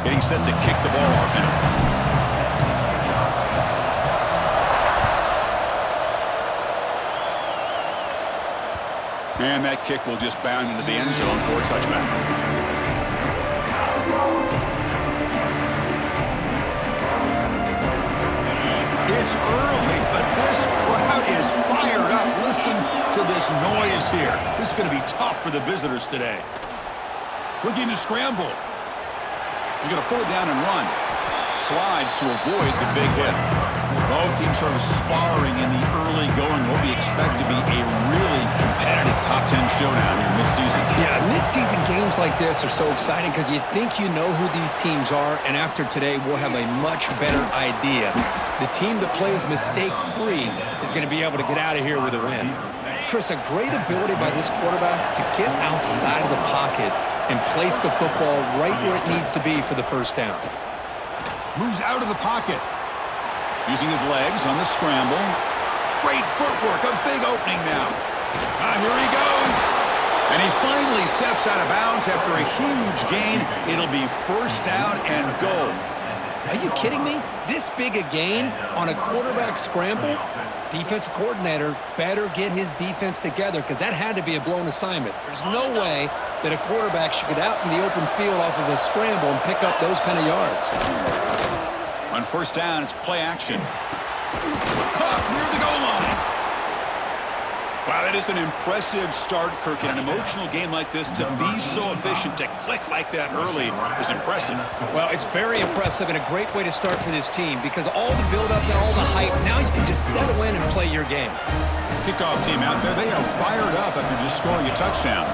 Getting set to kick the ball off now. And that kick will just bound into the end zone for a touchback. It's early, but this crowd is fired up. Listen to this noise here. This is going to be tough for the visitors today. Looking to scramble. He's going to pull it down and run. Slides to avoid the big hit. Both teams sort of sparring in the early going. What we expect to be a really competitive top 10 showdown here mid-season. Yeah, mid-season games like this are so exciting because you think you know who these teams are, and after today we'll have a much better idea. The team that plays mistake-free is going to be able to get out of here with a win. Chris, a great ability by this quarterback to get outside of the pocket and place the football right where it needs to be for the first down. Moves out of the pocket. Using his legs on the scramble. Great footwork, a big opening now. Here he goes. And he finally steps out of bounds after a huge gain. It'll be first down and goal. Are you kidding me? This big a gain on a quarterback scramble? Defensive coordinator better get his defense together because that had to be a blown assignment. There's no way that a quarterback should get out in the open field off of a scramble and pick up those kind of yards. On first down, it's play action. Caught near the goal line. Wow, that is an impressive start, Kirk. In an emotional game like this, to be so efficient, to click like that early is impressive. Well, it's very impressive and a great way to start for this team because all the build-up and all the hype, now you can just settle in and play your game. Kickoff team out there, they are fired up after just scoring a touchdown.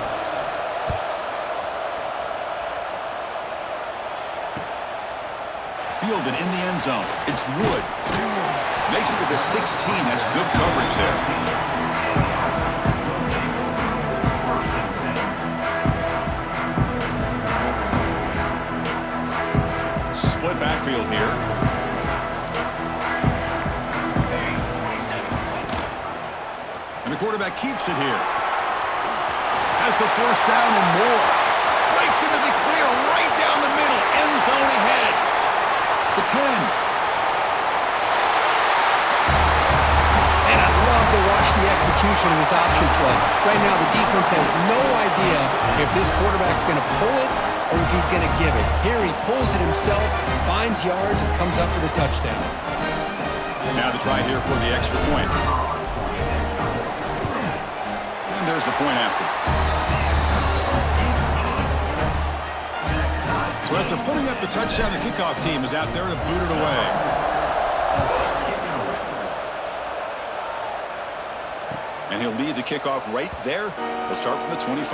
Fielded in the end zone. It's Wood. Makes it to the 16. That's good coverage there. Split backfield here. And the quarterback keeps it here. Has the first down and more. Breaks into the clear right down the middle. End zone ahead. The 10. And I love to watch the execution of this option play. Right now, the defense has no idea if this quarterback's going to pull it or if he's going to give it. Here he pulls it himself, finds yards, and comes up with a touchdown. Now the try here for the extra point. And there's the point after. So after putting up the touchdown, the kickoff team is out there to boot it away. And he'll lead the kickoff right there. They'll start from the 25.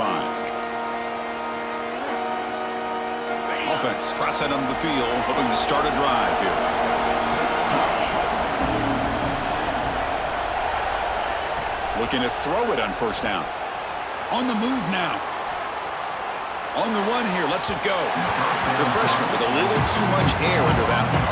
Offense trots out onto the field, hoping to start a drive here. Looking to throw it on first down. On the move now. On the run here, lets it go. The freshman with a little too much air under that one.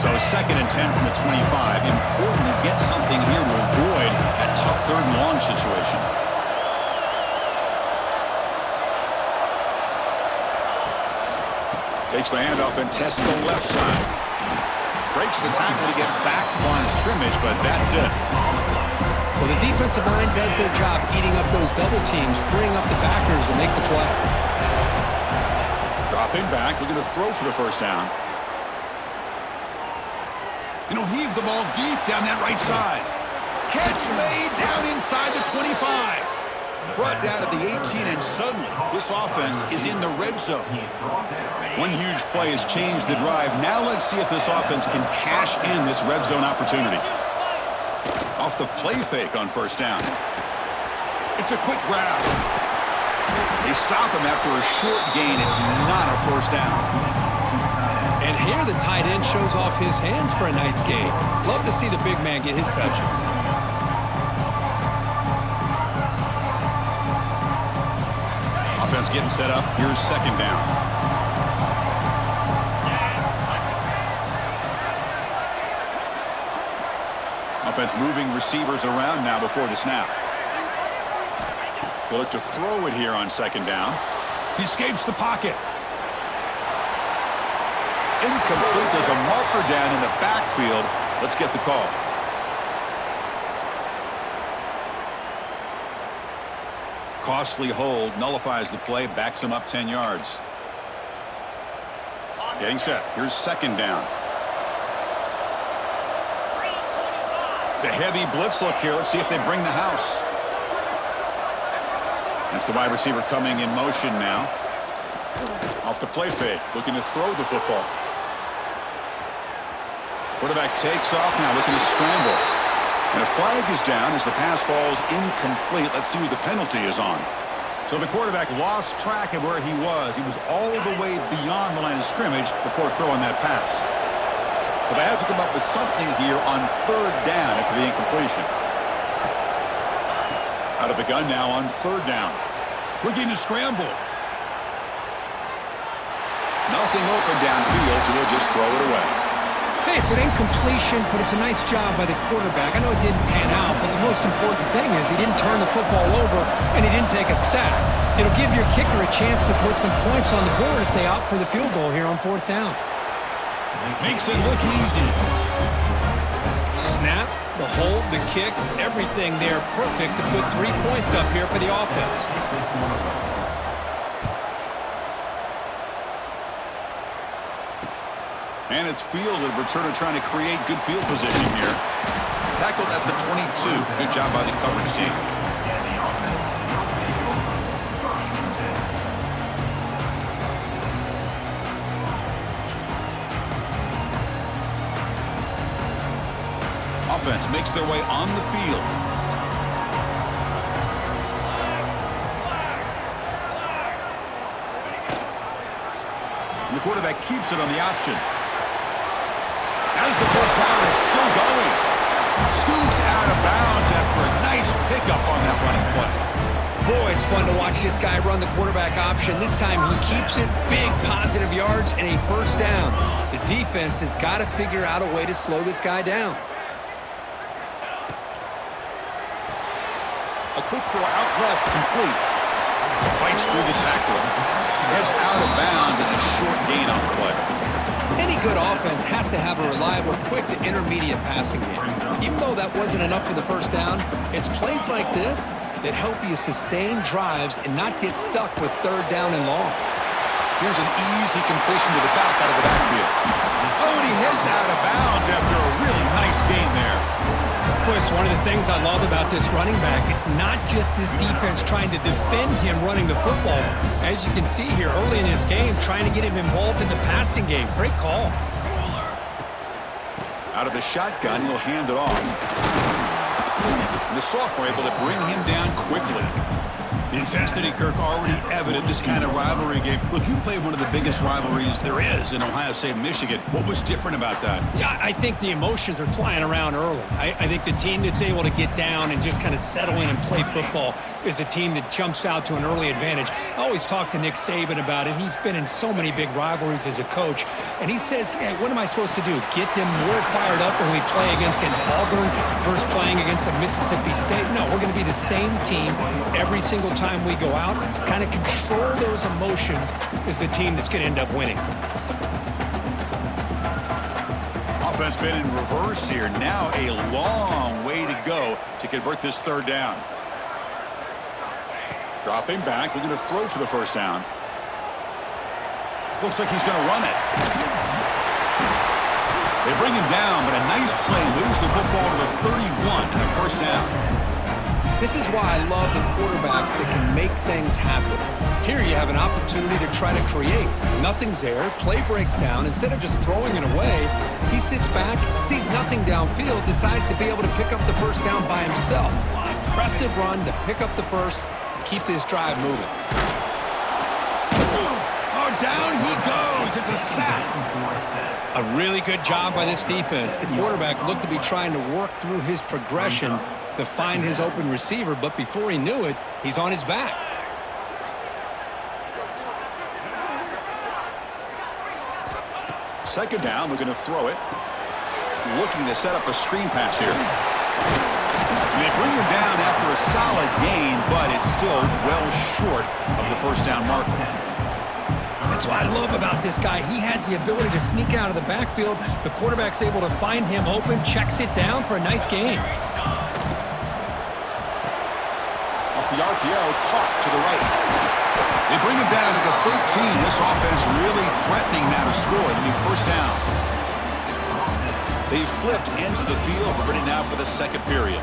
So 2nd and 10 from the 25. Important to get something here to avoid that tough 3rd and long situation. Takes the handoff and tests the left side. Breaks the tackle to get back to the line of scrimmage, but that's it. Well, the defensive line does their job eating up those double teams, freeing up the backers to make the play. Dropping back, looking to throw for the first down. And he'll heave the ball deep down that right side. Catch made down inside the 25. brought down at the 18, and suddenly this offense is in the red zone. One huge play has changed the drive. Now let's see if this offense can cash in this red zone opportunity. Off the play fake on first down. It's a quick grab. They stop him after a short gain. It's not a first down. And here the tight end shows off his hands for a nice gain. Love to see the big man get his touches. Offense getting set up. Here's second down. Offense moving receivers around now before the snap. They'll look to throw it here on second down. He escapes the pocket. Incomplete. There's a marker down in the backfield. Let's get the call. Costly hold, nullifies the play, backs him up 10 yards. Getting set. Here's second down. It's a heavy blitz look here. Let's see if they bring the house. That's the wide receiver coming in motion now. Off the play fake, looking to throw the football. Quarterback takes off now, looking to scramble. And a flag is down as the pass falls incomplete. Let's see who the penalty is on. So the quarterback lost track of where he was. He was all the way beyond the line of scrimmage before throwing that pass. So they have to come up with something here on third down after the incompletion. Out of the gun now on third down. Looking to scramble. Nothing open downfield, so they'll just throw it away. Hey, it's an incompletion, but it's a nice job by the quarterback. I know it didn't pan out, but the most important thing is he didn't turn the football over and he didn't take a sack. It'll give your kicker a chance to put some points on the board if they opt for the field goal here on fourth down. Makes it look easy. Snap, the hold, the kick, everything there perfect to put 3 points up here for the offense. And it's fielded. Returner trying to create good field position here. Tackled at the 22. Good job by the coverage team. Offense makes their way on the field. And the quarterback keeps it on the option. As the first down is still going. Scoots out of bounds after a nice pickup on that running play. Boy, it's fun to watch this guy run the quarterback option. This time he keeps it, big positive yards, and a first down. The defense has got to figure out a way to slow this guy down. A quick throw out left, complete. Fights through the tackle. Heads out of bounds and a short gain on the play. Any good offense has to have a reliable, quick to intermediate passing game. Even though that wasn't enough for the first down, it's plays like this that help you sustain drives and not get stuck with third down and long. Here's an easy completion to the back out of the backfield. Oh, and he heads out of bounds after a really nice gain there. Boy, it's one of the things I love about this running back. It's not just this defense trying to defend him running the football. As you can see here early in his game, trying to get him involved in the passing game. Great call. Out of the shotgun, he'll hand it off. And the sophomore able to bring him down quickly. The intensity, Kirk, already evident this kind of rivalry game. Look, you played one of the biggest rivalries there is in Ohio State and Michigan. What was different about that? Yeah, I think the emotions are flying around early. I think the team that's able to get down and just kind of settle in and play football is a team that jumps out to an early advantage. I always talk to Nick Saban about it. He's been in so many big rivalries as a coach, and he says, hey, what am I supposed to do? Get them more fired up when we play against an Auburn versus playing against a Mississippi State? No, we're going to be the same team every single time we go out. Kind of control those emotions is the team that's going to end up winning. Offense been in reverse here. Now a long way to go to convert this third down. Dropping back, looking to throw for the first down. Looks like he's going to run it. They bring him down, but a nice play moves the football to the 31 and a first down. This is why I love the quarterbacks that can make things happen. Here you have an opportunity to try to create. Nothing's there, play breaks down. Instead of just throwing it away, he sits back, sees nothing downfield, decides to be able to pick up the first down by himself. Impressive run to pick up the first and keep this drive moving. Oh, down he goes. It's a sack. A really good job by this defense. The quarterback looked to be trying to work through his progressions to find his open receiver, but before he knew it, he's on his back. Second down, we're going to throw it. Looking to set up a screen pass here. And they bring him down after a solid gain, but it's still well short of the first down marker. That's what I love about this guy. He has the ability to sneak out of the backfield. The quarterback's able to find him open, checks it down for a nice gain. Off the RPO, caught to the right. They bring him down to the 13. This offense really threatening now to score the new first down. They flipped into the field. We're ready now for the second period.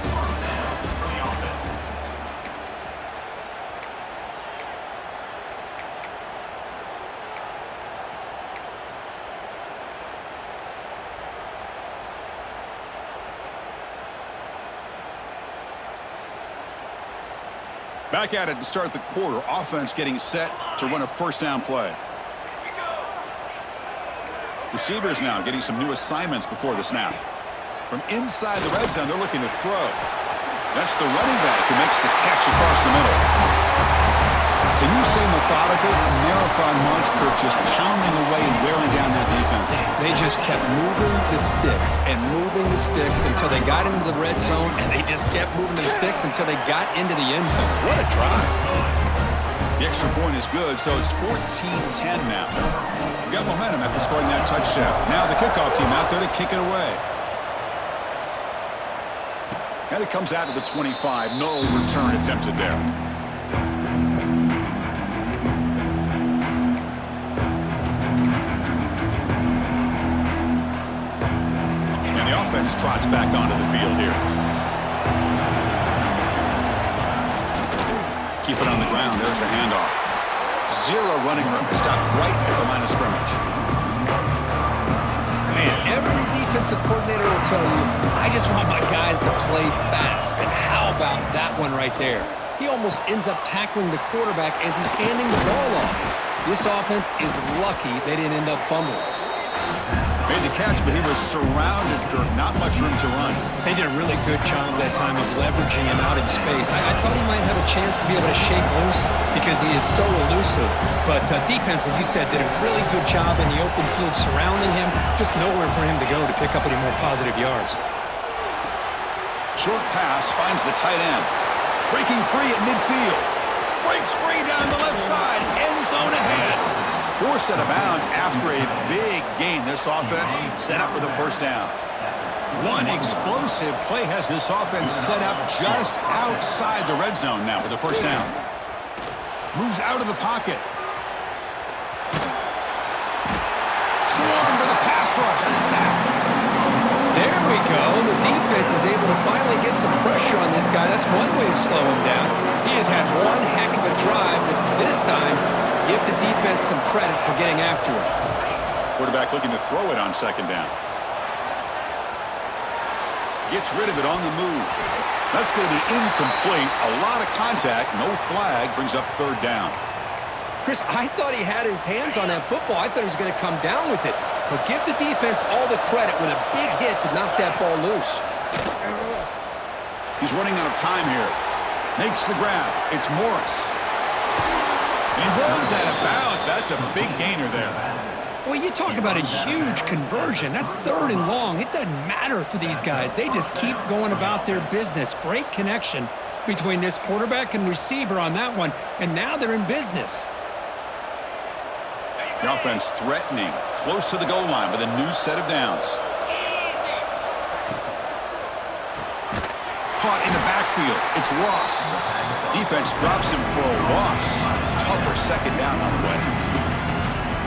Back at it to start the quarter. Offense getting set to run a first down play. Receivers now getting some new assignments before the snap. From inside the red zone, they're looking to throw. That's the running back who makes the catch across the middle. Can you say methodical? A marathon march, Kirk, just pounding away and wearing down that defense. They just kept moving the sticks and moving the sticks until they got into the red zone, and they just kept moving the sticks until they got into the end zone. What a drive. The extra point is good, so it's 14-10 now. We got momentum after scoring that touchdown. Now the kickoff team out there to kick it away. And it comes out to the 25. No return attempted there. And the offense trots back onto the field here. Keep it on the ground. There's the handoff. Zero running room. Stop right at the line of scrimmage. Man, every defensive coordinator will tell you, I just want my guys to play fast. And how about that one right there? He almost ends up tackling the quarterback as he's handing the ball off. This offense is lucky they didn't end up fumbling. Made the catch, but he was surrounded, Kirk. Not much room to run. They did a really good job that time of leveraging him out in space. I thought he might have a chance to be able to shake loose because he is so elusive. But defense, as you said, did a really good job in the open field surrounding him. Just nowhere for him to go to pick up any more positive yards. Short pass finds the tight end. Breaking free at midfield. Breaks free down the left side. End zone ahead. Forced out of bounds after a big gain. This offense set up with a first down. One explosive play has this offense set up just outside the red zone now with a first down. Moves out of the pocket. Swarmed to the pass rush. A sack. There we go. The defense is able to finally get some pressure on this guy. That's one way to slow him down. He has had one heck of a drive, but this time, give the defense some credit for getting after him. Quarterback looking to throw it on second down. Gets rid of it on the move. That's going to be incomplete. A lot of contact. No flag. Brings up third down. Chris, I thought he had his hands on that football. I thought he was going to come down with it. But give the defense all the credit with a big hit to knock that ball loose. He's running out of time here. Makes the grab. It's Morris. And he runs out of bounds. That's a big gainer there. Well, you talk about a huge conversion. That's third and long. It doesn't matter for these guys. They just keep going about their business. Great connection between this quarterback and receiver on that one. And now they're in business. The offense threatening. Close to the goal line with a new set of downs. Caught in the backfield. It's Ross. Defense drops him for a loss. Tougher second down on the way.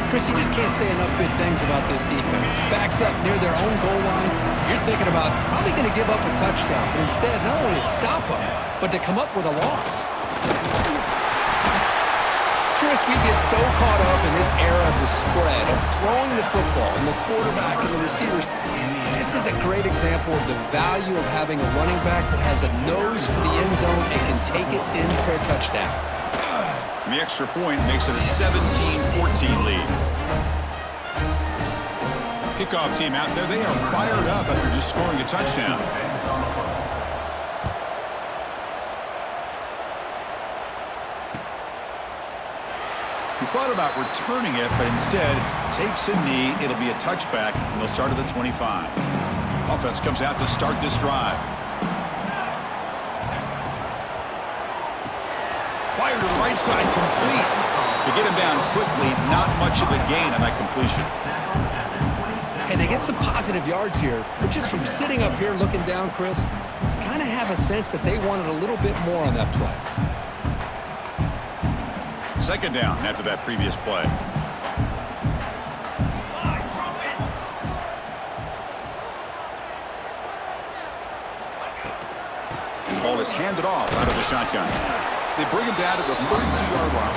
Chris, you just can't say enough good things about this defense. Backed up near their own goal line, you're thinking about probably going to give up a touchdown, but instead not only to stop them, but to come up with a loss. Chris, we get so caught up in this era of the spread, of throwing the football and the quarterback and the receivers. This is a great example of the value of having a running back that has a nose for the end zone and can take it in for a touchdown. And the extra point makes it a 17-14 lead. Kickoff team out there, they are fired up after just scoring a touchdown. He thought about returning it, but instead takes a knee. It'll be a touchback, and they'll start at the 25. Offense comes out to start this drive. Fire to the right side, complete. To get him down quickly, not much of a gain on that completion. And they get some positive yards here, but just from sitting up here looking down, Chris, you kind of have a sense that they wanted a little bit more on that play. Second down after that previous play. And the ball is handed off out of the shotgun. They bring him down to the 32-yard line.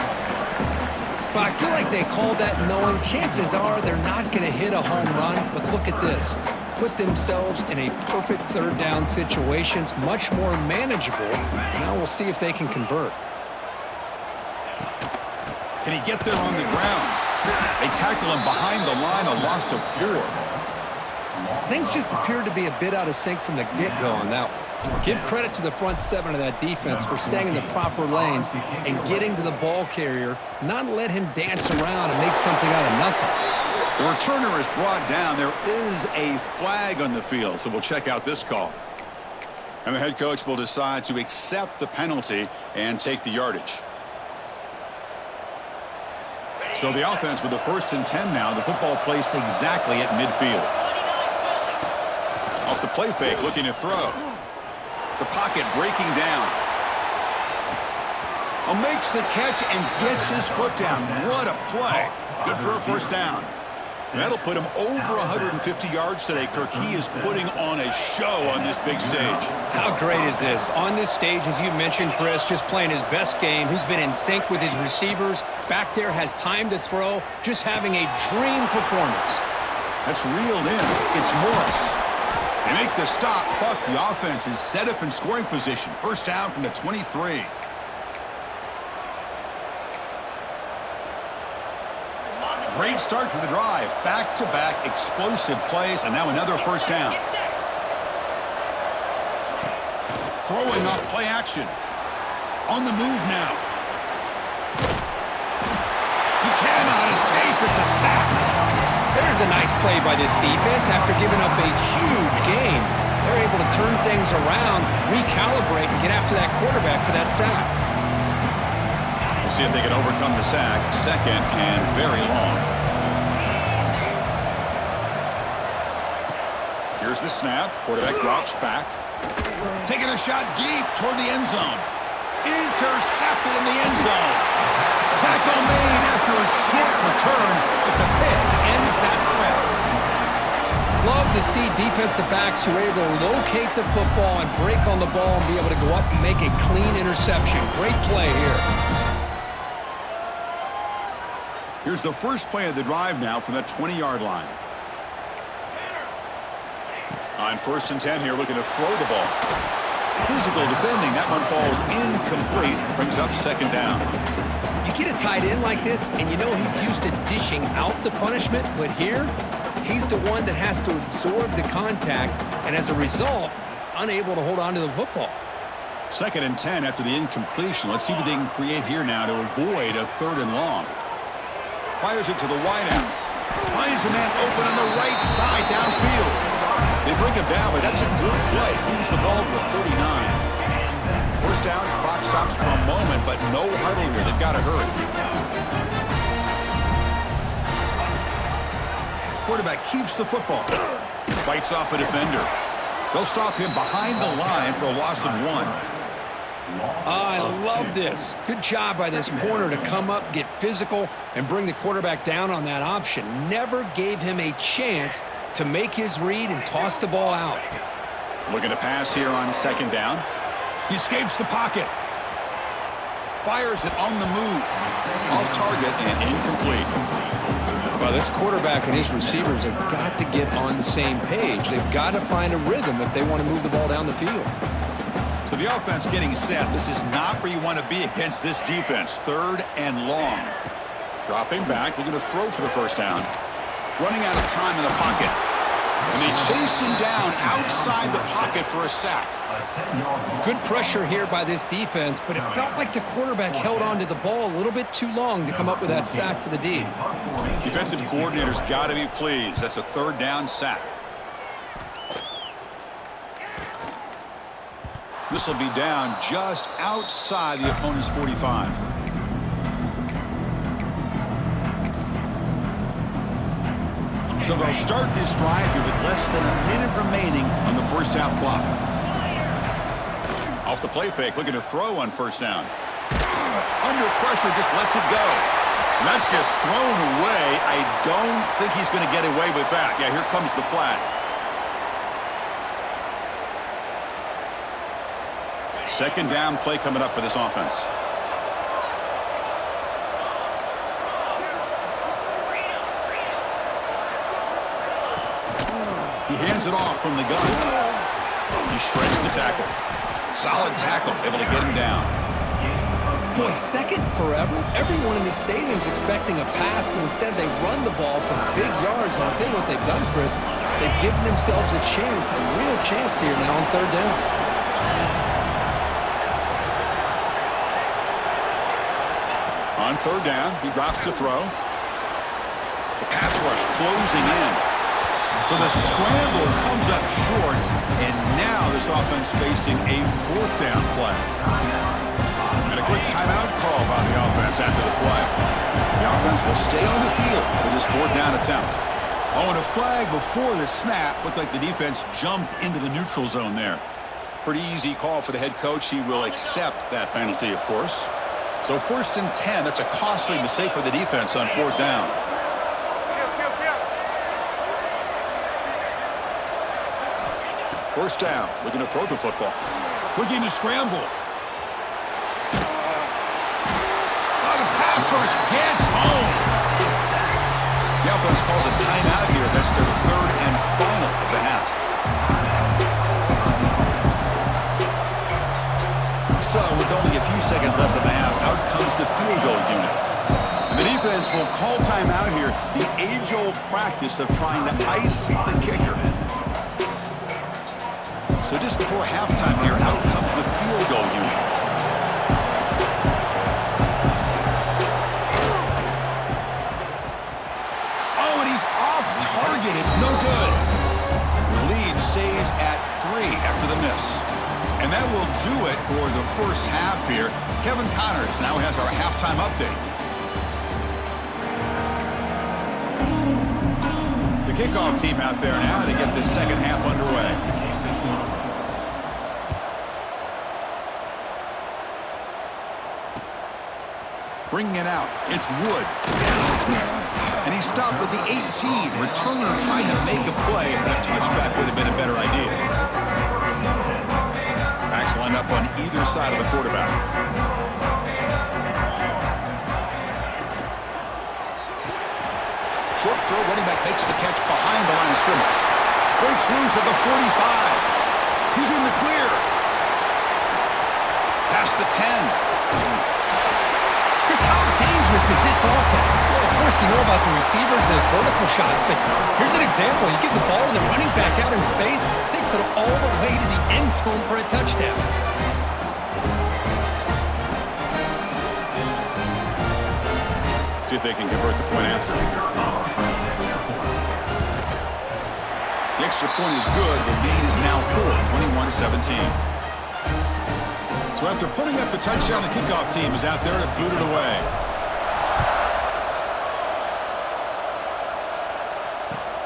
Well, I feel like they called that knowing chances are they're not going to hit a home run, but look at this. Put themselves in a perfect third down situations, much more manageable. Now we'll see if they can convert. Can he get there on the ground? They tackle him behind the line, a loss of 4. Things just appeared to be a bit out of sync from the get-go on that one. Give credit to the front 7 of that defense for staying in the proper lanes and getting to the ball carrier, not let him dance around and make something out of nothing. The returner is brought down. There is a flag on the field, so we'll check out this call. And the head coach will decide to accept the penalty and take the yardage. So the offense with the 1st and 10 now. The football placed exactly at midfield. Off the play fake, looking to throw. The pocket breaking down. Makes the catch and gets his foot down. What a play. Good for a first down. And that'll put him over 150 yards today, Kirk. He is putting on a show on this big stage. How great is this? On this stage, as you mentioned, Chris, just playing his best game. He's been in sync with his receivers. Back there, has time to throw. Just having a dream performance. That's reeled in. It's Morris. They make the stop, but the offense is set up in scoring position. First down from the 23. Great start for the drive. Back-to-back explosive plays, and now another first down. Throwing off play action. On the move now. He cannot escape. It's a sack. There's a nice play by this defense after giving up a huge gain. They're able to turn things around, recalibrate, and get after that quarterback for that sack. We'll see if they can overcome the sack. Second and very long. Here's the snap. Quarterback drops back. Taking a shot deep toward the end zone. Intercepted in the end zone. Tackle made after a short return, but the pick ends that threat. Love to see defensive backs who are able to locate the football and break on the ball and be able to go up and make a clean interception. Great play here. Here's the first play of the drive now from that 20-yard line. On 1st and 10 here, looking to throw the ball. Physical defending. That one falls incomplete. Brings up second down. You get a tight end like this, and you know he's used to dishing out the punishment, but here, he's the one that has to absorb the contact, and as a result, he's unable to hold on to the football. 2nd and 10 after the incompletion. Let's see what they can create here now to avoid a 3rd and long. Fires it to the wideout. Finds a man open on the right side downfield. They bring him down, but that's a good play. Moves the ball to the 39. First down, clock stops for a moment, but no huddle here. They've got to hurry. Quarterback keeps the football. Fights off a defender. They'll stop him behind the line for a loss of 1. I love this. Good job by this corner to come up, get physical, and bring the quarterback down on that option. Never gave him a chance to make his read and toss the ball out. Looking to pass here on second down. He escapes the pocket. Fires it on the move. Off target and incomplete. Well, this quarterback and his receivers have got to get on the same page. They've got to find a rhythm if they want to move the ball down the field. So the offense getting set. This is not where you want to be against this defense. Third and long. Dropping back, looking to throw for the first down. Running out of time in the pocket. And they chase him down outside the pocket for a sack. Good pressure here by this defense, but it felt like the quarterback held on to the ball a little bit too long to come up with that sack for the D. Defensive coordinator's got to be pleased. That's a third down sack. This will be down just outside the opponent's 45. So they'll start this drive here with less than a minute remaining on the first half clock. Off the play fake, looking to throw on first down. Under pressure, just lets it go. And that's just thrown away. I don't think he's going to get away with that. Yeah, here comes the flag. Second down play coming up for this offense. He hands it off from the gun. He shreds the tackle. Solid tackle, able to get him down. Boy, second forever. Everyone in the stadium's expecting a pass, but instead they run the ball for big yards. And I'll tell you what they've done, Chris. They've given themselves a chance, a real chance here now on third down. On third down, he drops to throw. The pass rush closing in. So the scramble comes up short, and now this offense facing a fourth down play. And a quick timeout call by the offense after the play. The offense will stay on the field for this fourth down attempt. Oh, and a flag before the snap. Looked like the defense jumped into the neutral zone there. Pretty easy call for the head coach. He will accept that penalty, of course. So first and 10, that's a costly mistake for the defense on fourth down. First down, looking to throw the football. Looking to scramble. Oh, the pass rush gets home. The offense calls a timeout here. That's their third and final of the half. So, with only a few seconds left in the half, out comes the field goal unit. And the defense will call timeout here, the age-old practice of trying to ice the kicker. So just before halftime here, out comes the field goal unit. Oh, and he's off target. It's no good. The lead stays at 3 after the miss. And that will do it for the first half here. Kevin Connors now has our halftime update. The kickoff team out there now to get this second half underway. Bringing it out, it's Wood. And he stopped with the 18. Returner trying to make a play, but a touchback would have been a better idea. Backs line up on either side of the quarterback. Short throw, running back makes the catch behind the line of scrimmage. Breaks loose at the 45. He's in the clear. Past the 10. Chris, how dangerous is this offense? Well, of course, you know about the receivers, those vertical shots, but here's an example. You give the ball to the running back out in space, takes it all the way to the end zone for a touchdown. See if they can convert the point after. The extra point is good. The lead is now 4, 21-17. So after putting up the touchdown, the kickoff team is out there to boot it away.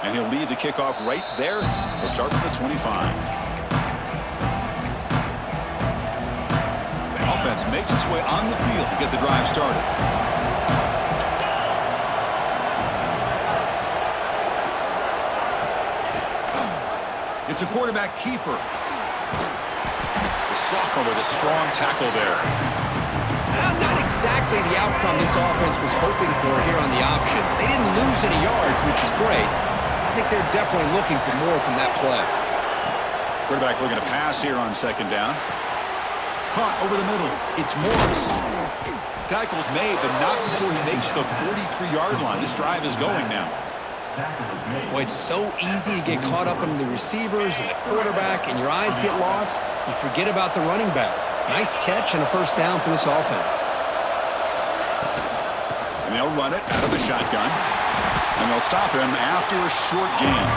And he'll lead the kickoff right there. He'll start from the 25. offense makes its way on the field to get the drive started. It's a quarterback keeper. The sophomore with a strong tackle there. Not exactly the outcome this offense was hoping for here on the option. They didn't lose any yards, which is great. I think they're definitely looking for more from that play. Quarterback looking to pass here on second down. Caught over the middle. It's Morris. Tackle's made, but not before he makes the 43-yard line. This drive is going now. Boy, it's so easy to get caught up in the receivers and the quarterback, and your eyes get lost. You forget about the running back. Nice catch and a first down for this offense. And they'll run it out of the shotgun. And they'll stop him after a short gain.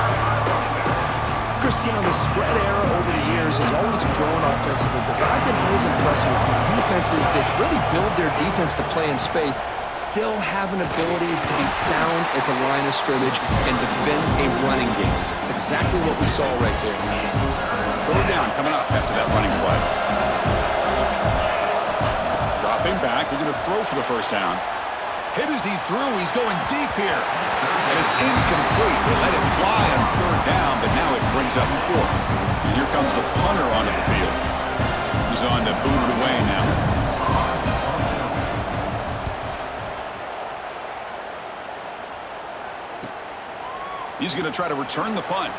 Chris, you know, the spread era over the years has always grown offensively, but what I've been always impressed with defenses that really build their defense to play in space still have an ability to be sound at the line of scrimmage and defend a running game. It's exactly what we saw right there. Third down coming up after that running play. Dropping back, looking to throw for the first down. Hit as he threw, he's going deep here. And it's incomplete. They let it fly on third down, but now it brings up fourth. And here comes the punter onto the field. He's on to boot it away now. He's going to try to return the punt.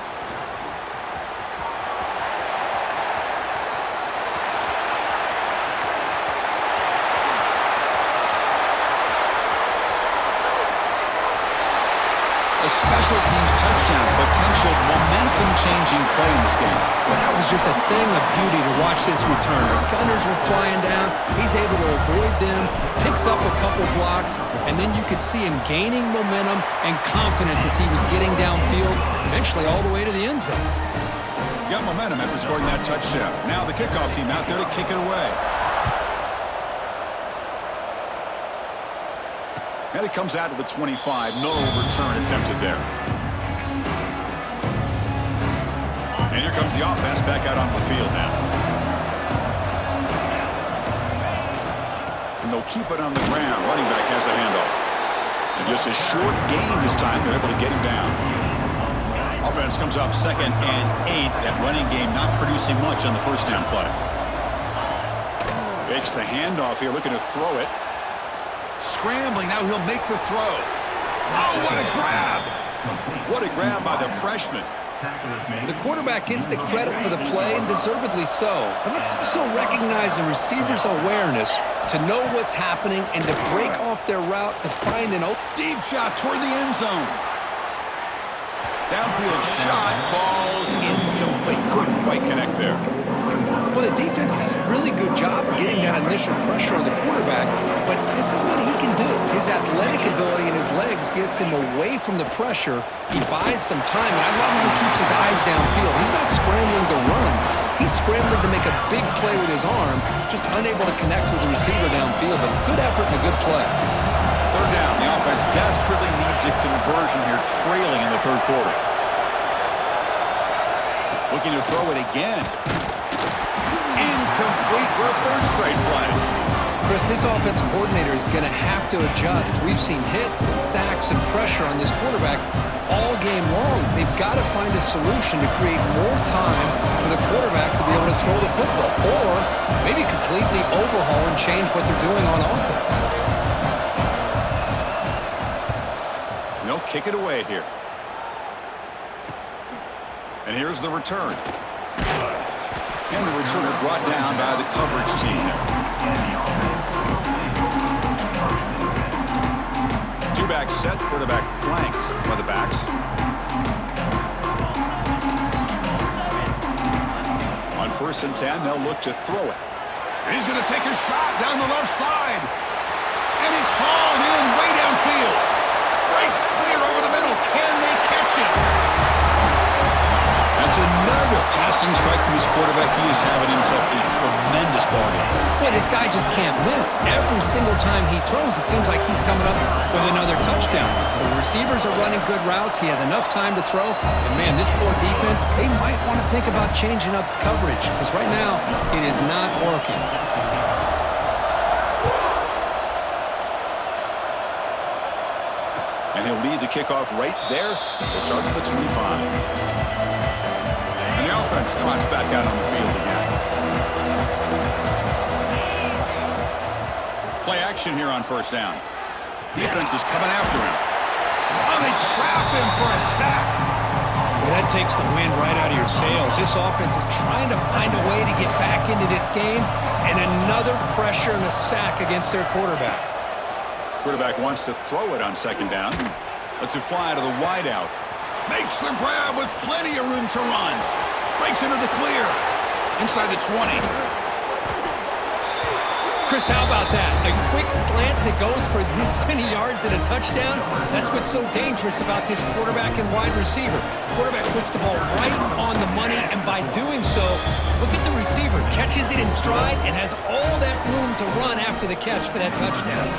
A special teams touchdown, potential momentum-changing play in this game. Well, that was just a thing of beauty to watch this return. The Gunners were flying down. He's able to avoid them, picks up a couple blocks, and then you could see him gaining momentum and confidence as he was getting downfield, eventually all the way to the end zone. Got momentum after scoring that touchdown. Now the kickoff team out there to kick it away. And it comes out of the 25. No return attempted there. And here comes the offense back out onto the field now. And they'll keep it on the ground. Running back has the handoff. And just a short gain this time. They're able to get him down. Offense comes up 2nd and 8. That running game not producing much on the first down play. Fakes the handoff here, looking to throw it. Scrambling, now he'll make the throw. Oh, what a grab! What a grab by the freshman. The quarterback gets the credit for the play, and deservedly so. But let's also recognize the receiver's awareness to know what's happening and to break off their route to find an open. Deep shot toward the end zone. Downfield shot falls incomplete. Couldn't quite connect there. Well, the defense does a really good job of getting that initial pressure on the quarterback, but this is what he can do. His athletic ability and his legs gets him away from the pressure. He buys some time, and I love how he keeps his eyes downfield. He's not scrambling to run. He's scrambling to make a big play with his arm, just unable to connect with the receiver downfield, but good effort and a good play. Third down. The offense desperately needs a conversion here, trailing in the third quarter. Looking to throw it again. Incomplete for a third straight play. Chris, this offensive coordinator is going to have to adjust. We've seen hits and sacks and pressure on this quarterback all game long. They've got to find a solution to create more time for the quarterback to be able to throw the football, or maybe completely overhaul and change what they're doing on offense. They'll kick it away here. And here's the return. And the returner brought down by the coverage team. Two-back set, quarterback flanked by the backs. On 1st and 10, they'll look to throw it. And he's going to take a shot down the left side. And he's hauled in way downfield. Breaks clear over the middle. Can they catch it? That's another passing strike from his quarterback. He is having himself a tremendous ball game. Boy, this guy just can't miss. Every single time he throws, it seems like he's coming up with another touchdown. The receivers are running good routes. He has enough time to throw. And, man, this poor defense, they might want to think about changing up coverage because right now it is not working. And he'll lead the kickoff right there. They'll start at the 25. And the offense trots back out on the field again. Play action here on first down. Defense is coming after him. Oh, they trap him for a sack. Well, that takes the wind right out of your sails. This offense is trying to find a way to get back into this game, and another pressure and a sack against their quarterback. Quarterback wants to throw it on second down. Lets it fly to the wideout. Makes the grab with plenty of room to run. Breaks into the clear. Inside the 20. Chris, how about that? A quick slant that goes for this many yards and a touchdown? That's what's so dangerous about this quarterback and wide receiver. Quarterback puts the ball right on the money, and by doing so, look at the receiver. Catches it in stride and has all that room to run after the catch for that touchdown.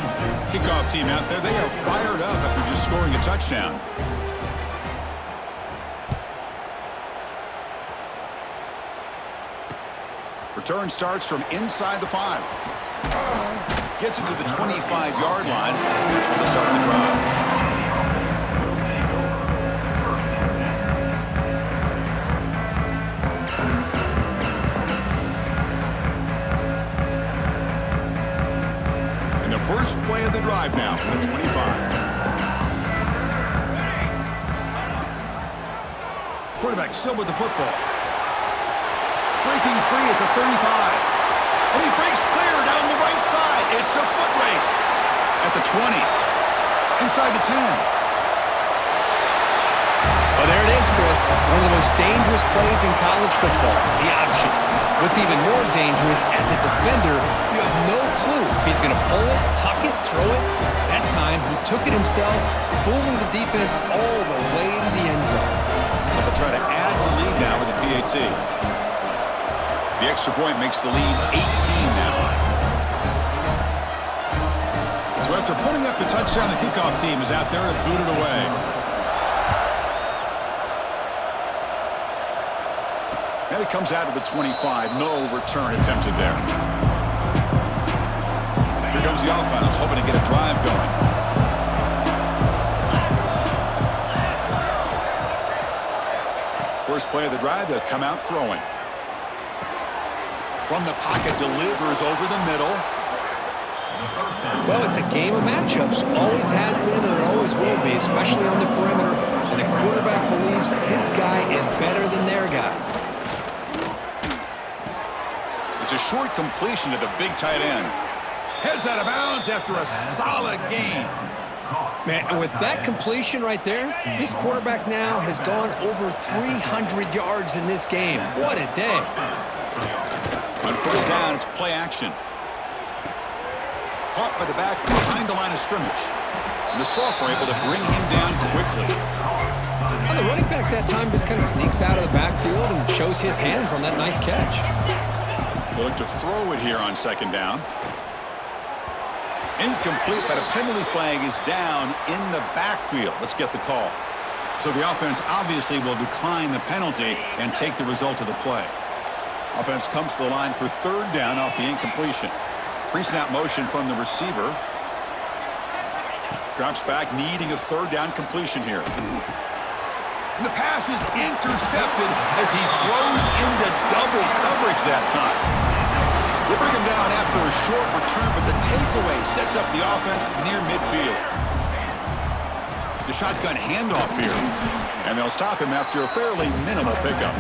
Kickoff team out there, they are fired up after just scoring a touchdown. Return starts from inside the 5. Gets it to the 25-yard line. That's where they start the drive. And the first play of the drive now from the 25. Quarterback still with the football. Breaking free at the 35. And he breaks clear down the right side. It's a foot race. At the 20. Inside the 10. Well, there it is, Chris. One of the most dangerous plays in college football, the option. What's even more dangerous, as a defender, you have no clue if he's going to pull it, tuck it, throw it. That time, he took it himself, fooling the defense all the way to the end zone. But they'll try to add the lead now with a PAT. The extra point makes the lead 18 now. So after putting up the touchdown, the kickoff team is out there to boot it away. And it comes out to the 25. No return attempted there. Here comes the offense, hoping to get a drive going. First play of the drive, they'll come out throwing. From the pocket, delivers over the middle. Well, it's a game of matchups. Always has been and it always will be, especially on the perimeter. And the quarterback believes his guy is better than their guy. It's a short completion to the big tight end. Heads out of bounds after a solid gain. Man, and with that completion right there, this quarterback now has gone over 300 yards in this game. What a day. On first down, it's play action. Caught by the back behind the line of scrimmage. And the sophomore able to bring him down quickly. And the running back that time just kind of sneaks out of the backfield and shows his hands on that nice catch. They look to throw it here on second down. Incomplete, but a penalty flag is down in the backfield. Let's get the call. So the offense obviously will decline the penalty and take the result of the play. Offense comes to the line for third down off the incompletion. Pre-snap motion from the receiver. Drops back, needing a third down completion here. And the pass is intercepted as he throws into double coverage that time. They bring him down after a short return, but the takeaway sets up the offense near midfield. The shotgun handoff here. And they'll stop him after a fairly minimal pickup.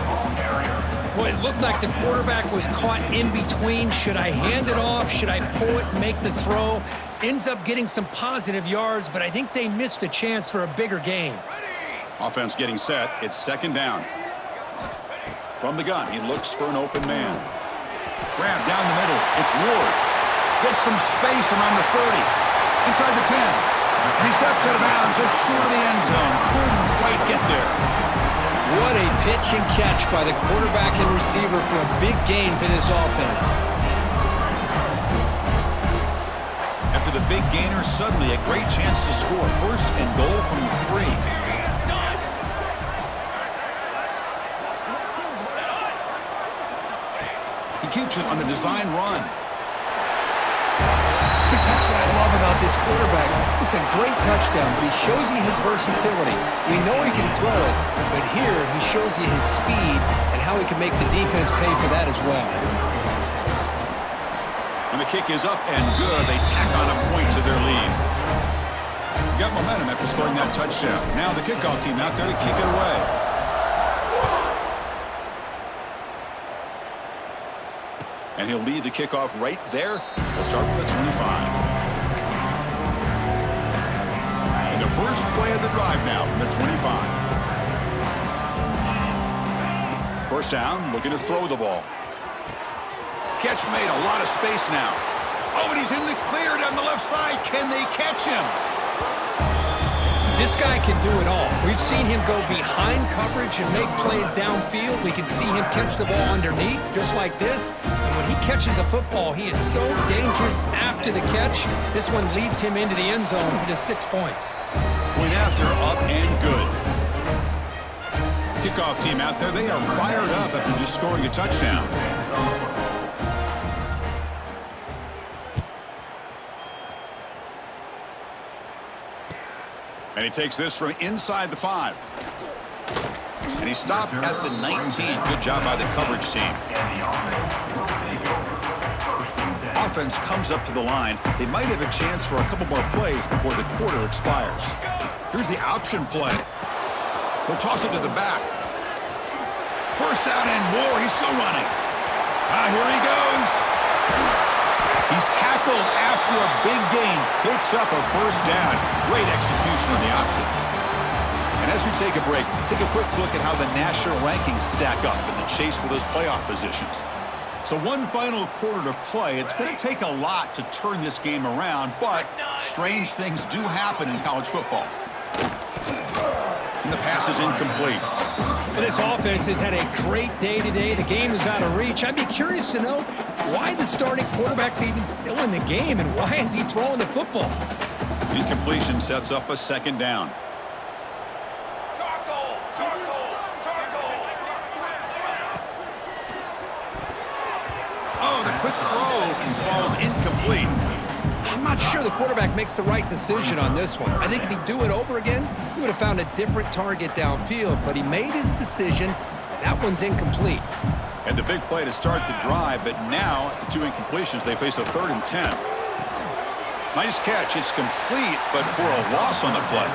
Boy, it looked like the quarterback was caught in between. Should I hand it off? Should I pull it and make the throw? Ends up getting some positive yards, but I think they missed a chance for a bigger gain. Offense getting set. It's second down. From the gun, he looks for an open man. Grab down the middle. It's Ward. Gets some space around the 30. Inside the 10. And he steps out of bounds just short of the end zone. Couldn't quite get there. What a pitch and catch by the quarterback and receiver for a big gain for this offense. After the big gainer, suddenly a great chance to score. First and goal from the 3. He keeps it on a design run. Chris, that's what I love about this quarterback. It's a great touchdown, but he shows you his versatility. We know he can throw it, but here he shows you his speed and how he can make the defense pay for that as well. And the kick is up and good. They tack on a point to their lead. Got momentum after scoring that touchdown. Now the kickoff team out there to kick it away. And he'll lead the kickoff right there. They'll start from the 25. And the first play of the drive now from the 25. First down, looking to throw the ball. Catch made, a lot of space now. Oh, and he's in the clear down the left side. Can they catch him? This guy can do it all. We've seen him go behind coverage and make plays downfield. We can see him catch the ball underneath, just like this. And when he catches a football, he is so dangerous after the catch. This one leads him into the end zone for the 6 points. Point after, up and good. Kickoff team out there, they are fired up after just scoring a touchdown. And he takes this from inside the 5. And he stopped at the 19. Good job by the coverage team. Offense comes up to the line. They might have a chance for a couple more plays before the quarter expires. Here's the option play. They'll toss it to the back. First down and more. He's still running. Here he goes. He's tackled after a big gain. Picks up a first down. Great execution on the option. And as we take a break, take a quick look at how the national rankings stack up in the chase for those playoff positions. So one final quarter to play. It's going to take a lot to turn this game around, but strange things do happen in college football. And the pass is incomplete. Well, this offense has had a great day today. The game is out of reach. I'd be curious to know why the starting quarterback's even still in the game and why is he throwing the football? Incompletion sets up a second down. Oh, the quick throw falls incomplete. I'm not sure the quarterback makes the right decision on this one. I think if he'd do it over again, he would have found a different target downfield, but he made his decision. That one's incomplete. And the big play to start the drive, but now the 2 incompletions, they face a 3rd and 10. Nice catch. It's complete, but for a loss on the play.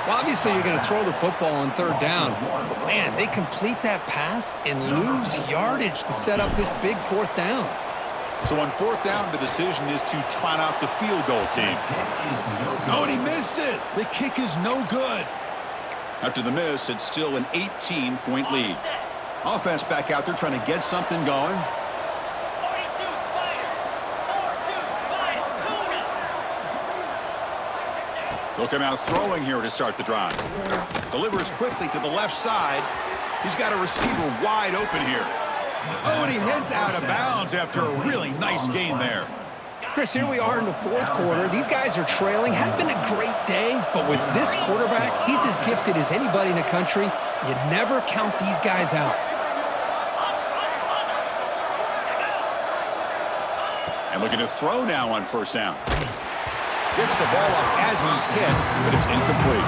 Well, obviously you're going to throw the football on 3rd down, but man, they complete that pass and lose yardage to set up this big 4th down. So on 4th down, the decision is to trot out the field goal team. Oh, and he missed it. The kick is no good. After the miss, it's still an 18-point lead. Offense back out there trying to get something going. They'll come out throwing here to start the drive. Delivers quickly to the left side. He's got a receiver wide open here. Oh, and he heads out of bounds after a really nice gain there. Chris, here we are in the 4th quarter. These guys are trailing. Hadn't been a great day, but with this quarterback, he's as gifted as anybody in the country. You never count these guys out. And looking to throw now on 1st down. Gets the ball off as he's hit, but it's incomplete.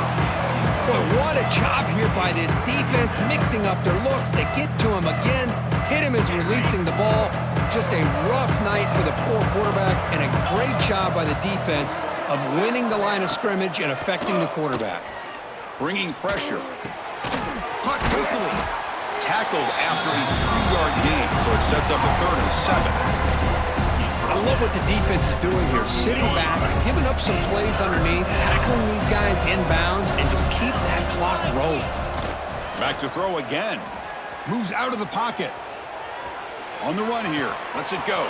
Boy, what a job here by this defense, mixing up their looks. They get to him again, hit him as releasing the ball. Just a rough night for the poor quarterback, and a great job by the defense of winning the line of scrimmage and affecting the quarterback. Bringing pressure. Caught quickly. Tackled after a 3-yard gain, so it sets up a 3rd and 7. I love what the defense is doing here, sitting back, giving up some plays underneath, tackling these guys inbounds, and just keep that clock rolling. Back to throw again. Moves out of the pocket. On the run here. Lets it go.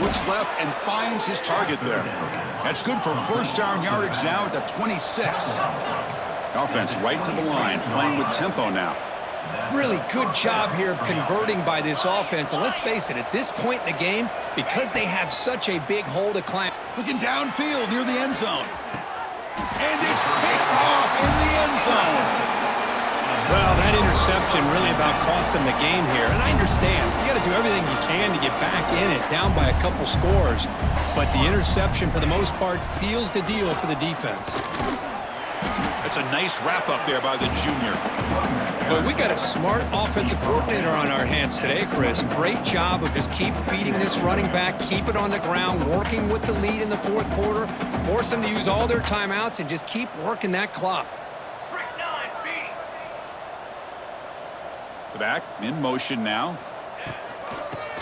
Looks left and finds his target there. That's good for 1st down yardage now at the 26. Offense right to the line, playing with tempo now. Really good job here of converting by this offense. And let's face it, at this point in the game, because they have such a big hole to climb. Looking downfield near the end zone. And it's picked off in the end zone. Well, that interception really about cost him the game here. And I understand. You got to do everything you can to get back in it, down by a couple scores. But the interception, for the most part, seals the deal for the defense. That's a nice wrap-up there by the junior. Well, we got a smart offensive coordinator on our hands today, Chris. Great job of just keep feeding this running back, keep it on the ground, working with the lead in the fourth quarter, force them to use all their timeouts, and just keep working that clock. The back in motion now.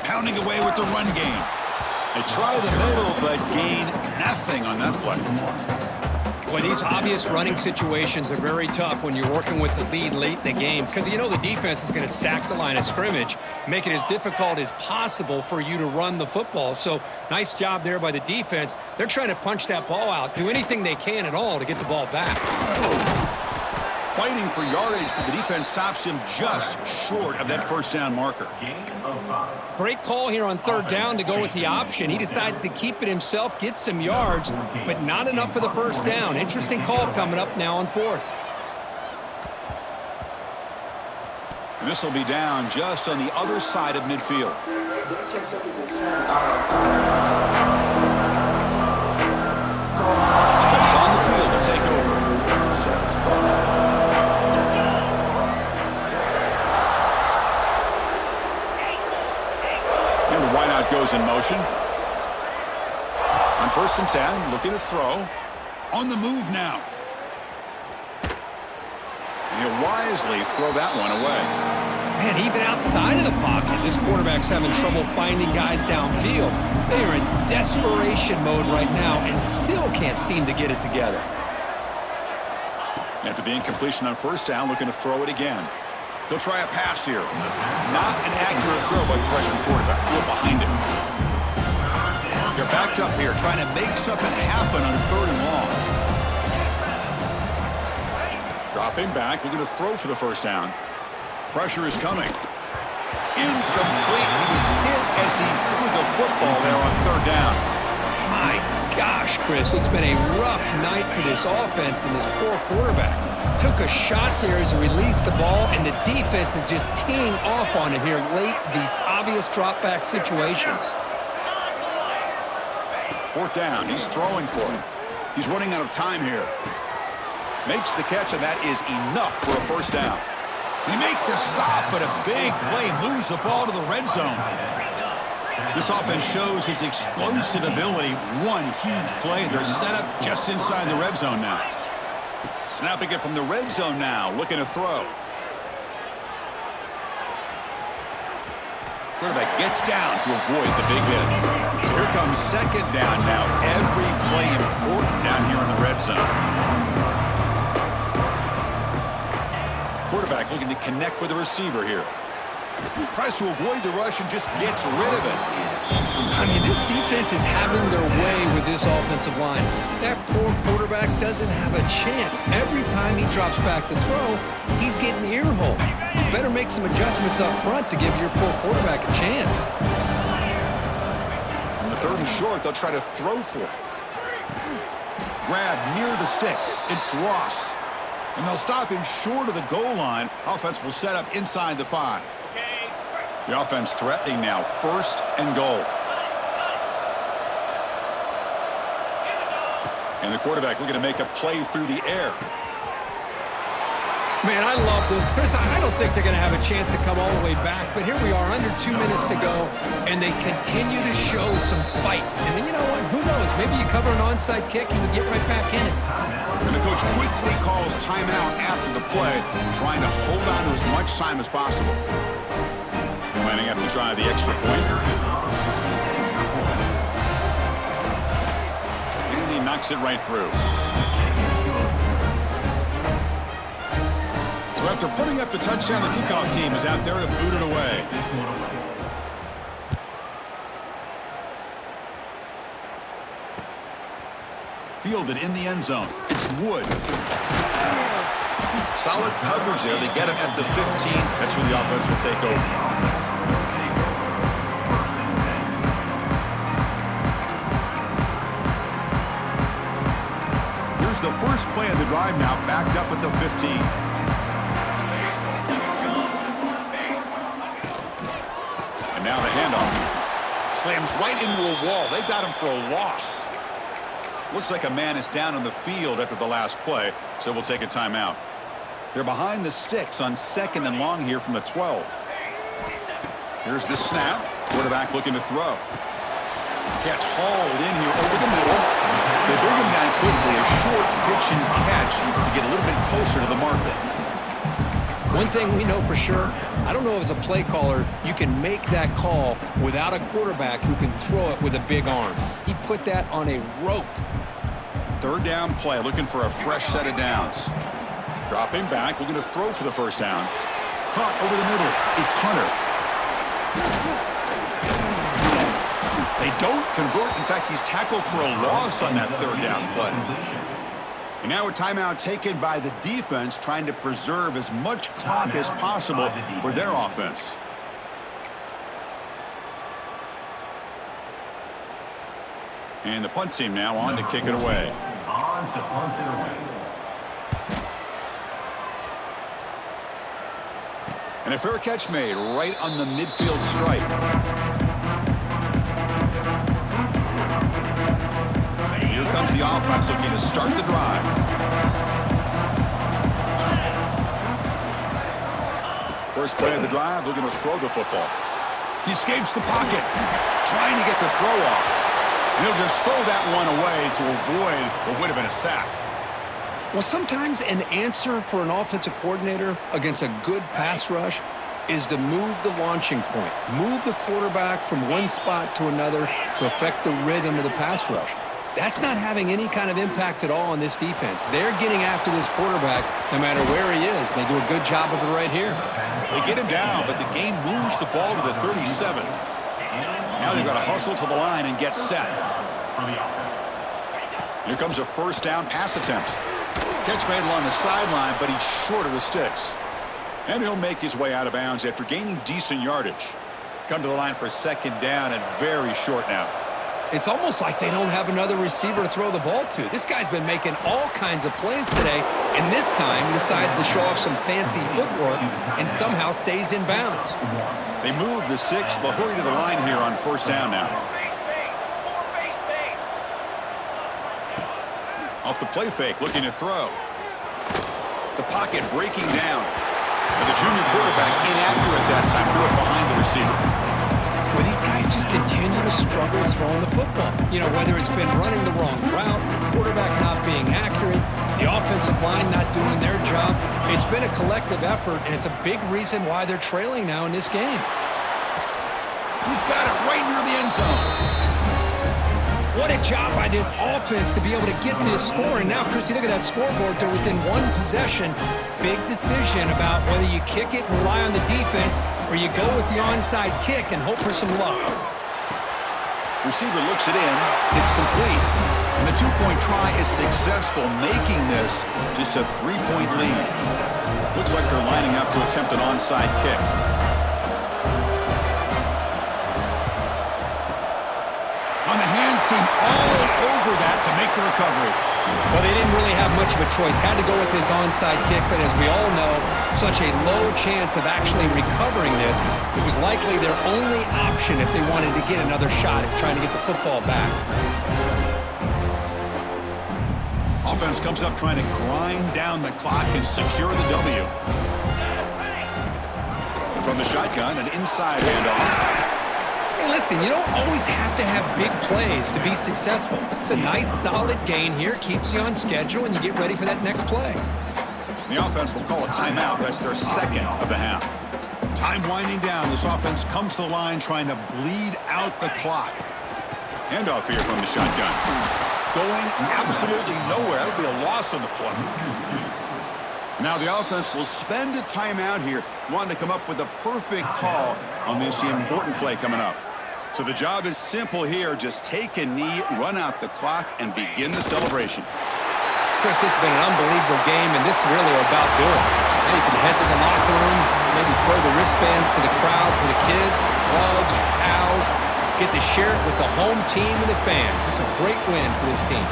Pounding away with the run game. They try the middle, but gain nothing on that play. Well, these obvious running situations are very tough when you're working with the lead late in the game because you know the defense is going to stack the line of scrimmage, make it as difficult as possible for you to run the football. So nice job there by the defense. They're trying to punch that ball out, do anything they can at all to get the ball back. Fighting for yardage, but the defense stops him just short of that first down marker. Great call here on third down to go with the option. He decides to keep it himself, get some yards, but not enough for the first down. Interesting call coming up now on fourth. And this will be down just on the other side of midfield. Offense on the field to take over. And the wideout goes in motion. On 1st and 10, looking to throw. On the move now. And he'll wisely throw that one away. Man, even outside of the pocket, this quarterback's having trouble finding guys downfield. They are in desperation mode right now and still can't seem to get it together. After the incompletion on 1st down, looking to throw it again. He'll try a pass here. Not an accurate throw by the freshman quarterback. Threw it behind him. They're backed up here, trying to make something happen on 3rd and long. Dropping back, looking to throw for the first down. Pressure is coming. Incomplete. He was hit as he threw the football there on 3rd down. My gosh, Chris, it's been a rough night for this offense and this poor quarterback. Took a shot there as he released the ball, and the defense is just teeing off on him here late, these obvious drop-back situations. 4th down, he's throwing for it. He's running out of time here. Makes the catch, and that is enough for a first down. They make the stop, but a big play moves the ball to the red zone. This offense shows its explosive ability. One huge play. They're set up just inside the red zone now. Snapping it from the red zone now, looking to throw. Quarterback gets down to avoid the big hit. So here comes 2nd down now. Every play important down here in the red zone. Quarterback looking to connect with the receiver here. Tries to avoid the rush and just gets rid of it. I mean, this defense is having their way with this offensive line. That poor quarterback doesn't have a chance. Every time he drops back to throw, he's getting ear-hole. You better make some adjustments up front to give your poor quarterback a chance. On the 3rd and short, they'll try to throw for it. Grab near the sticks. It's Ross. And they'll stop him short of the goal line. Offense will set up inside the 5. The offense threatening now, 1st and goal. And the quarterback looking to make a play through the air. Man, I love this. Chris, I don't think they're going to have a chance to come all the way back, but here we are, under 2 minutes to go, and they continue to show some fight. And then, you know what, who knows? Maybe you cover an onside kick and you get right back in it. And the coach quickly calls timeout after the play, trying to hold on to as much time as possible. Planning up to try the extra point. And he knocks it right through. So after putting up the touchdown, the kickoff team is out there to boot it away. Fielded in the end zone. It's Wood. Solid coverage there. They get him at the 15. That's where the offense will take over. Here's the first play of the drive now, backed up at the 15. Handoff. Slams right into a wall. They've got him for a loss. Looks like a man is down on the field after the last play, so we'll take a timeout. They're behind the sticks on 2nd and long here from the 12. Here's the snap. Quarterback looking to throw. Catch hauled in here over the middle. They bring him down quickly. A short pitch and catch to get a little bit closer to the marker. One thing we know for sure, I don't know as a play caller, you can make that call without a quarterback who can throw it with a big arm. He put that on a rope. 3rd down play, looking for a fresh set of downs. Dropping back, looking to throw for the first down. Caught over the middle. It's Hunter. They don't convert. In fact, he's tackled for a loss on that 3rd down play. And now a timeout taken by the defense, trying to preserve as much clock as possible for their offense. And the punt team now on to kick it away. On to punt it away. And a fair catch made right on the midfield stripe. Here comes the offense looking to start the drive. First play of the drive, looking to throw the football. He escapes the pocket, trying to get the throw off. And he'll just throw that one away to avoid what would have been a sack. Well, sometimes an answer for an offensive coordinator against a good pass rush is to move the launching point, move the quarterback from one spot to another to affect the rhythm of the pass rush. That's not having any kind of impact at all on this defense. They're getting after this quarterback no matter where he is. They do a good job of it right here. They get him down, but the game moves the ball to the 37. Now they've got to hustle to the line and get set. Here comes a first down pass attempt. Catch made along the sideline, but he's short of the sticks. And he'll make his way out of bounds after gaining decent yardage. Come to the line for 2nd down and very short now. It's almost like they don't have another receiver to throw the ball to. This guy's been making all kinds of plays today, and this time he decides to show off some fancy footwork and somehow stays in bounds. They move the 6th. They'll hurry to the line here on first down now. Off the play fake, looking to throw. The pocket breaking down. And the junior quarterback inaccurate that time, threw it behind the receiver. Well, these guys just continue to struggle throwing the football. You know, whether it's been running the wrong route, the quarterback not being accurate, the offensive line not doing their job. It's been a collective effort, and it's a big reason why they're trailing now in this game. He's got it right near the end zone. What a job by this offense to be able to get this score. And now, Chrissy, look at that scoreboard. They're within one possession. Big decision about whether you kick it and rely on the defense or you go with the onside kick and hope for some luck. Receiver looks it in. It's complete. And the 2-point try is successful, making this just a 3-point lead. Looks like they're lining up to attempt an onside kick. On the hands team, all over that to make the recovery. Well, they didn't really have much of a choice. Had to go with his onside kick, but as we all know, such a low chance of actually recovering this. It was likely their only option if they wanted to get another shot at trying to get the football back. Offense comes up trying to grind down the clock and secure the W. And from the shotgun, an inside handoff. Hey, listen, you don't always have to have big plays to be successful. It's a nice, solid gain here, keeps you on schedule, and you get ready for that next play. The offense will call a timeout. That's their 2nd of the half. Time winding down. This offense comes to the line trying to bleed out the clock. Handoff here from the shotgun. Going absolutely nowhere. That'll be a loss on the play. Now the offense will spend a timeout here, wanting to come up with a perfect call on this important play coming up. So the job is simple here. Just take a knee, run out the clock, and begin the celebration. Chris, this has been an unbelievable game, and this is really about doing it. Now you can head to the locker room, maybe throw the wristbands to the crowd for the kids, gloves, towels, get to share it with the home team and the fans. It's a great win for this team.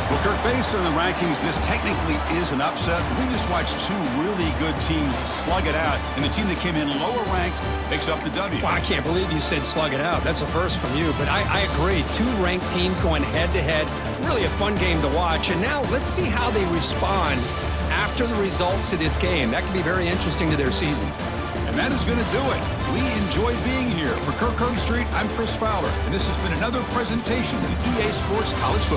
Well, Kirk, based on the rankings, this technically is an upset. We just watched two really good teams slug it out, and the team that came in lower ranked picks up the W. Well, I can't believe you said slug it out. That's a first from you, but I agree. Two ranked teams going head-to-head. Really a fun game to watch, and now let's see how they respond after the results of this game. That could be very interesting to their season. And that is going to do it. We enjoyed being here. For Kirk Herbstreit, I'm Chris Fowler, and this has been another presentation of EA Sports College Football.